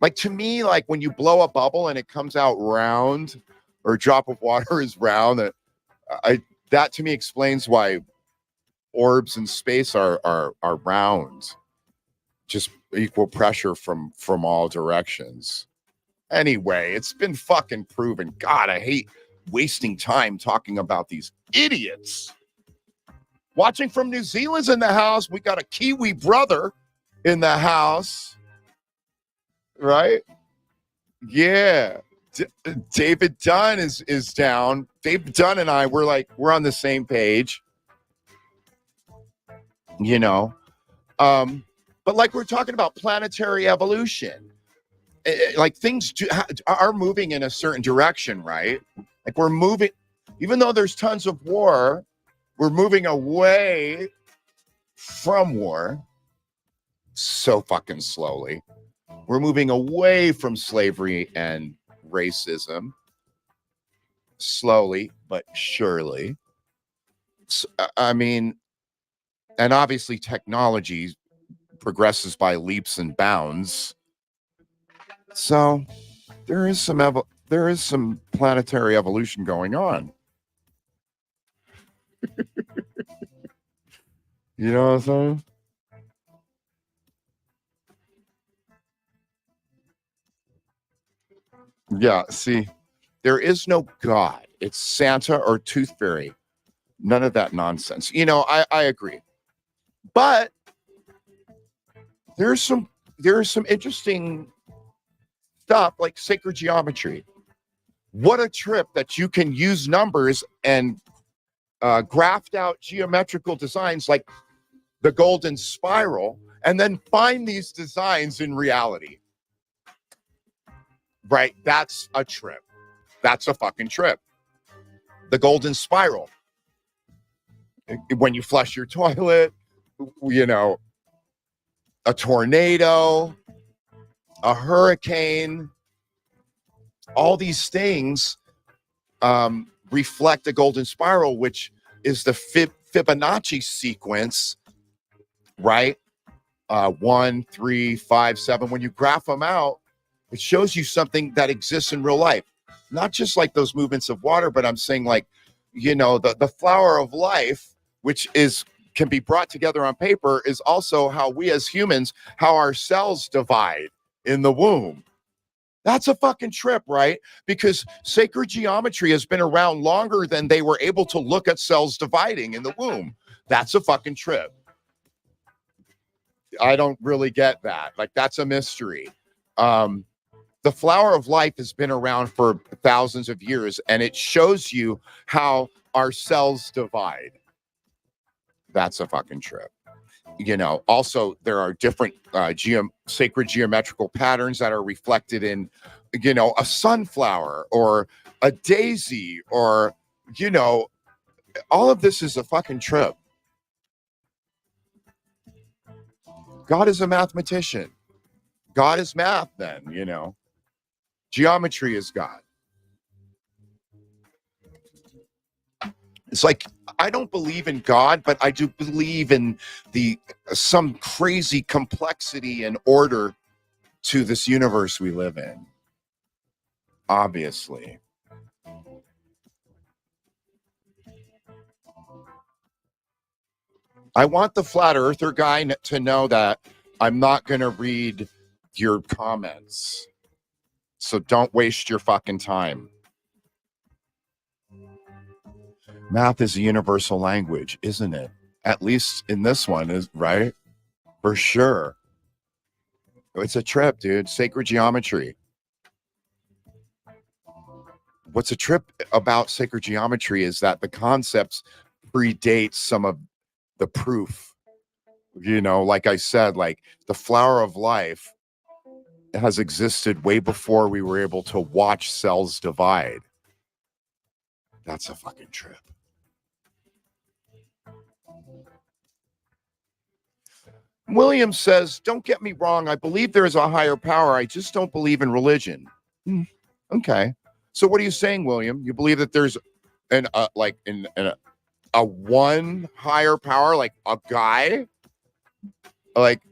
Like, to me, like when you blow a bubble and it comes out round, or a drop of water is round, that to me explains why orbs in space are round, just equal pressure from all directions. Anyway, it's been fucking proven. God, I hate wasting time talking about these idiots. Watching from New Zealand's in the house. We got a Kiwi brother in the house, right? Yeah. David Dunn is down. David Dunn and I, we're on the same page, you know. But like we're talking about planetary evolution, like things are moving in a certain direction, right? Like we're moving, even though there's tons of war, we're moving away from war so fucking slowly. We're moving away from slavery and racism slowly but surely. I mean, and obviously technology progresses by leaps and bounds. So there is some planetary evolution going on. You know what I'm saying? Yeah, see, there is no God. It's Santa or Tooth Fairy. None of that nonsense. You know, I agree. But there's some interesting stuff like sacred geometry. What a trip that you can use numbers and graft out geometrical designs like the golden spiral and then find these designs in reality. Right? That's a trip. That's a fucking trip. The golden spiral. When you flush your toilet, you know, a tornado, a hurricane, all these things reflect the golden spiral, which is the Fibonacci sequence, right? 1, 3, 5, 7. When you graph them out, it shows you something that exists in real life. Not just like those movements of water, but I'm saying like, you know, the flower of life, which can be brought together on paper, is also how we as humans, how our cells divide in the womb. That's a fucking trip, right? Because sacred geometry has been around longer than they were able to look at cells dividing in the womb. That's a fucking trip. I don't really get that. Like, that's a mystery. The flower of life has been around for thousands of years, and it shows you how our cells divide. That's a fucking trip. You know, also there are different sacred geometrical patterns that are reflected in, you know, a sunflower or a daisy, or, you know, all of this is a fucking trip. God is a mathematician. God is math, then, you know. Geometry is God. It's like, I don't believe in God, but I do believe in some crazy complexity and order to this universe we live in. Obviously. I want the flat earther guy to know that I'm not going to read your comments. So don't waste your fucking time. Math is a universal language, isn't it? At least in this one, is right? For sure. It's a trip, dude. Sacred geometry. What's a trip about sacred geometry is that the concepts predate some of the proof. You know, like I said, like the flower of life has existed way before we were able to watch cells divide. That's a fucking trip. William says, don't get me wrong. I believe there is a higher power. I just don't believe in religion. Okay. So what are you saying, William? You believe that there's a one higher power, like a guy? Like,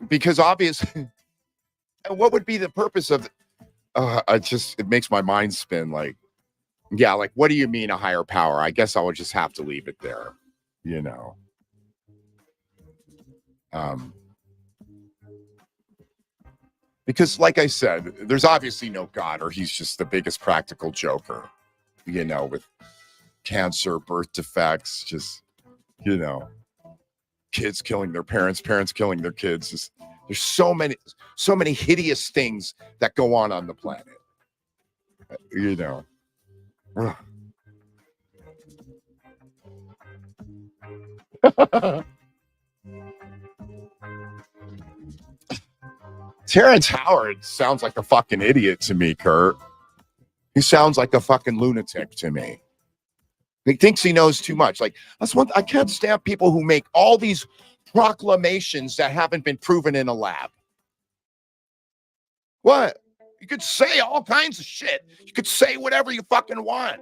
because obviously, what would be the purpose of it makes my mind spin. Like, Yeah, like, what do you mean a higher power? I guess I would just have to leave it there, you know. Because, like I said, there's obviously no God, or he's just the biggest practical joker, you know, with cancer, birth defects, just, you know, kids killing their parents, parents killing their kids. Just, there's so many hideous things that go on the planet, you know. Terrence Howard sounds like a fucking idiot to me, Kurt. He sounds like a fucking lunatic to me. He thinks he knows too much. Like, that's one, I can't stand people who make all these proclamations that haven't been proven in a lab. What? You could say all kinds of shit. You could say whatever you fucking want.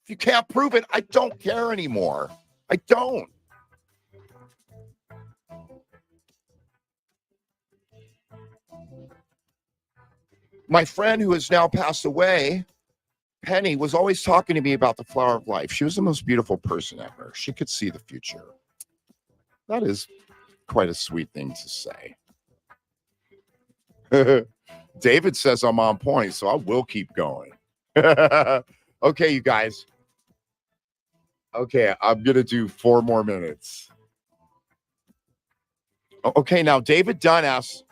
If you can't prove it, I don't care anymore. I don't. My friend who has now passed away, Penny, was always talking to me about the flower of life. She was the most beautiful person ever. She could see the future. That is quite a sweet thing to say. David says I'm on point, so I will keep going. Okay, you guys. Okay, I'm going to do 4 more minutes. Okay, now David Dunn asked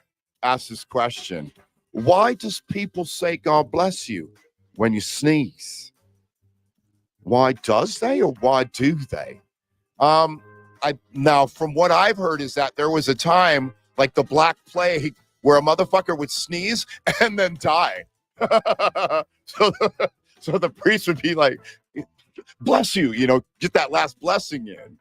this question. Why does people say God bless you when you sneeze? Why does they, or why do they? Now, from what I've heard is that there was a time like the Black Plague where a motherfucker would sneeze and then die. So the priest would be like, bless you, you know, get that last blessing in.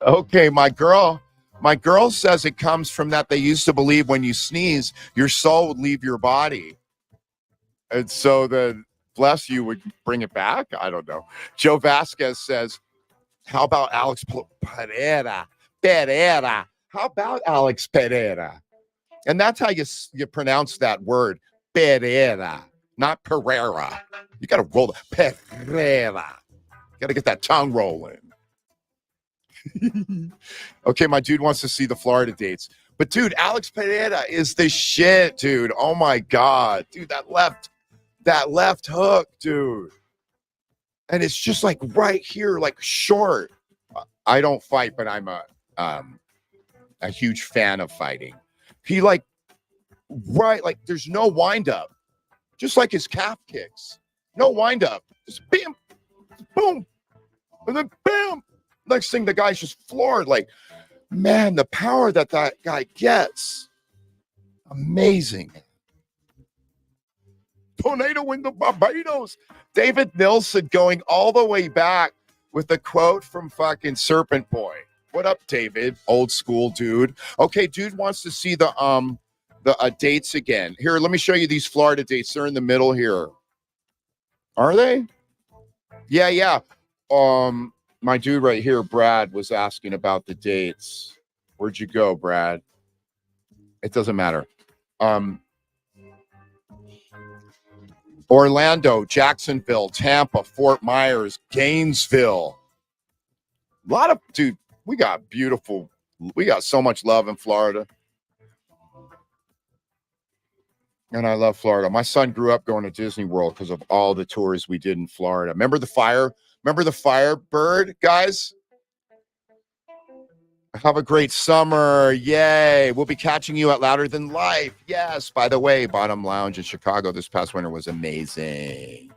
Okay, my girl says it comes from that they used to believe when you sneeze, your soul would leave your body. And so the bless you would bring it back. I don't know. Joe Vasquez says, how about Alex Pereira? Pereira. How about Alex Pereira? And that's how you pronounce that word, Pereira, not Pereira. You got to roll the Pereira. Got to get that tongue rolling. Okay, my dude wants to see the Florida dates. But dude, Alex Pereira is the shit, dude. Oh my God. Dude, that left hook, dude. And it's just like right here, like short. I don't fight, but I'm a huge fan of fighting. He like there's no wind up, just like his calf kicks. No wind up, just bam, boom, and then bam. Next thing, the guy's just floored. Like, man, the power that guy gets, amazing. Tornado in the Barbados. David Nilsson going all the way back with a quote from fucking Serpent Boy. What up, David? Old school dude. Okay, dude wants to see the dates again. Here, let me show you these Florida dates. They're in the middle here. Are they? Yeah. My dude right here, Brad, was asking about the dates. Where'd you go, Brad? It doesn't matter. Orlando, Jacksonville, Tampa, Fort Myers, Gainesville. A lot of, dude, we got so much love in Florida. And I love Florida. My son grew up going to Disney World because of all the tours we did in Florida. Remember the Firebird, guys? Have a great summer. Yay. We'll be catching you at Louder Than Life. Yes. By the way, Bottom Lounge in Chicago this past winter was amazing.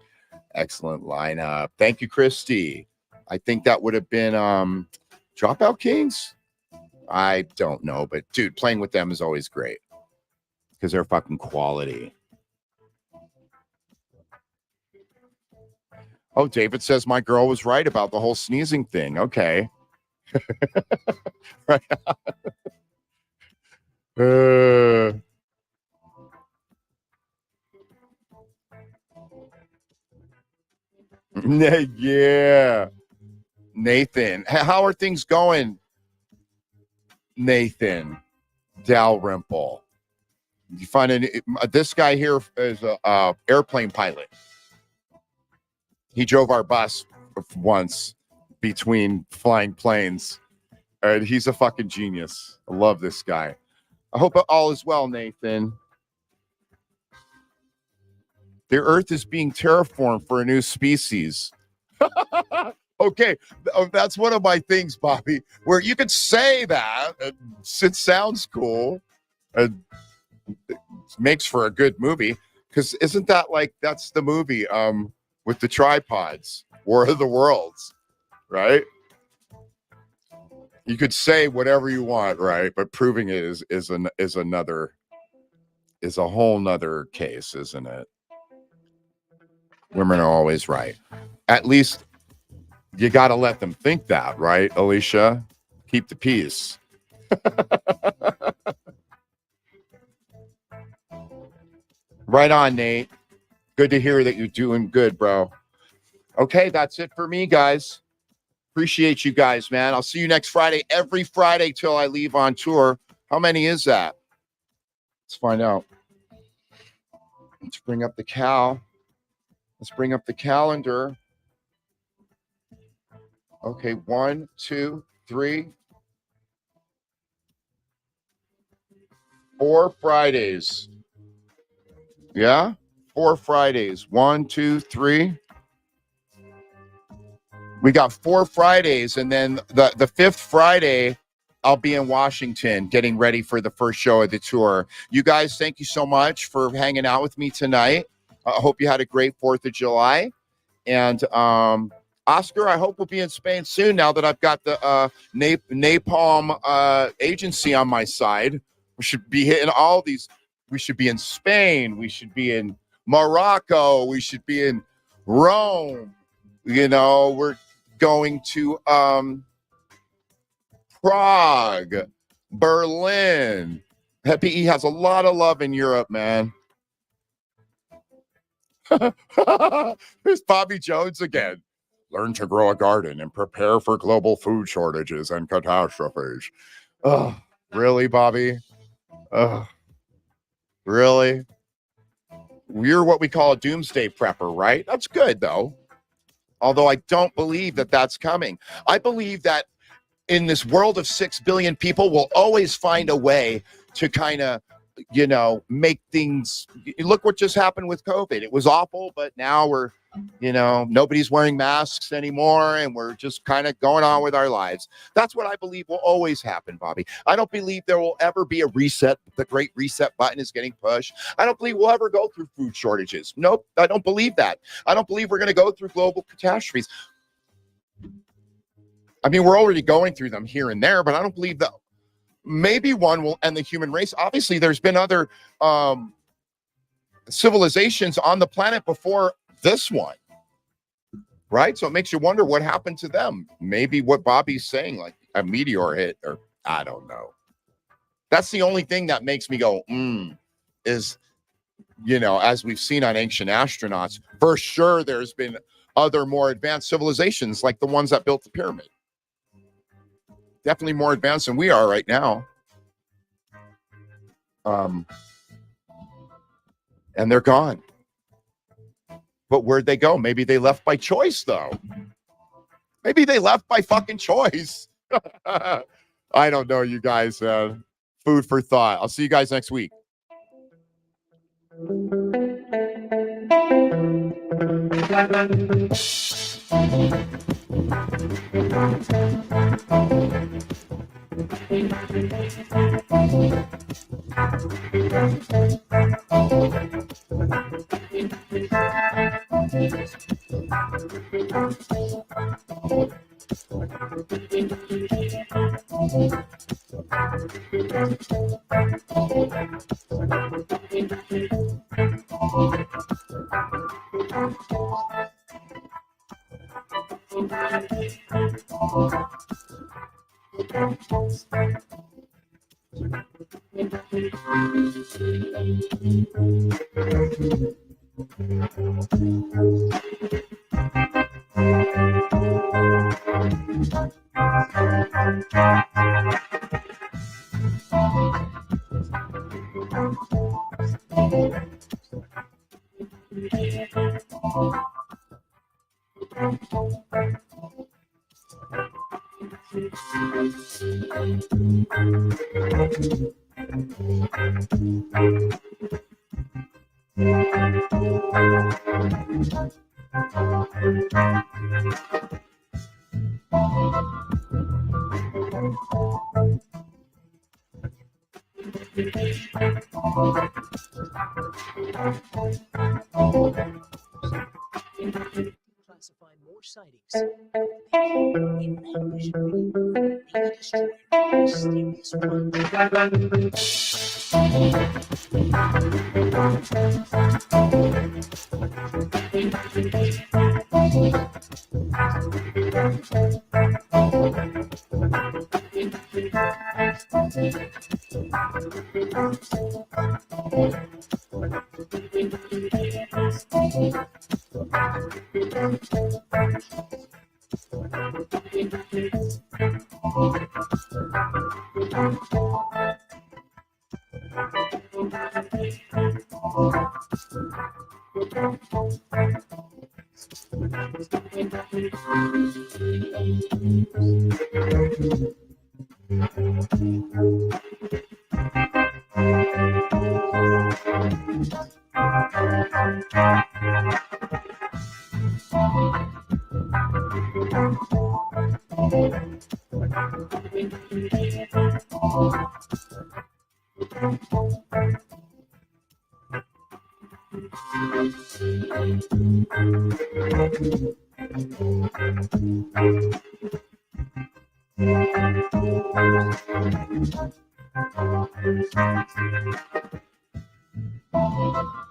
Excellent lineup. Thank you, Christy. I think that would have been Dropout Kings. I don't know, but dude, playing with them is always great because they're fucking quality. Oh, David says my girl was right about the whole sneezing thing. Okay. Right. Yeah. Nathan, how are things going? Nathan Dalrymple. You find this guy here is a airplane pilot. He drove our bus once between flying planes. And he's a fucking genius. I love this guy. I hope all is well, Nathan. The Earth is being terraformed for a new species. Okay, that's one of my things, Bobby, where you could say that. It sounds cool. It makes for a good movie. Because isn't that like, that's the movie with the tripods, War of the Worlds, right? You could say whatever you want, right? But proving it is a whole nother case, isn't it? Women are always right. At least you got to let them think that, right, Alicia? Keep the peace. Right on, Nate. Good to hear that you're doing good, bro. Okay, that's it for me, guys. Appreciate you guys, man. I'll see you next Friday, every Friday till I leave on tour. How many is that? Let's find out. Let's bring up the Let's bring up the calendar. Okay, 1, 2, 3, 4 Fridays. Yeah, 4 Fridays. 1, 2, 3. We got 4 Fridays, and then the 5th Friday, I'll be in Washington getting ready for the first show of the tour. You guys, thank you so much for hanging out with me tonight. I hope you had a great 4th of July. And Oscar, I hope we'll be in Spain soon now that I've got the Napalm agency on my side. We should be hitting all these. We should be in Spain. We should be in Morocco. We should be in Rome. You know, we're going to Prague, Berlin. Happy E has a lot of love in Europe, man. There's Bobby Jones again. Learn to grow a garden and prepare for global food shortages and catastrophes. Oh, really, Bobby? Oh, really? You're what we call a doomsday prepper, right? That's good, though. Although I don't believe that that's coming. I believe that in this world of 6 billion people, we'll always find a way to kind of, you know, make things. Look what just happened with COVID. It was awful, but now we're, you know, nobody's wearing masks anymore, and we're just kind of going on with our lives. That's what I believe will always happen, Bobby. I don't believe there will ever be a reset. The great reset button is getting pushed. I don't believe we'll ever go through food shortages. Nope, I don't believe that. I don't believe we're going to go through global catastrophes. I mean, we're already going through them here and there, but I don't believe that maybe one will end the human race. Obviously, there's been other civilizations on the planet before this one, right? So it makes you wonder what happened to them. Maybe what Bobby's saying, like a meteor hit, or I don't know. That's the only thing that makes me go, is, you know, as we've seen on Ancient Astronauts, for sure there's been other more advanced civilizations like the ones that built the pyramid. Definitely more advanced than we are right now. And they're gone. But where'd they go? Maybe they left by choice, though. Maybe they left by fucking choice. I don't know, you guys. Food for thought. I'll see you guys next week. Classify more sightings. In that mission, they destroyed a mysterious one.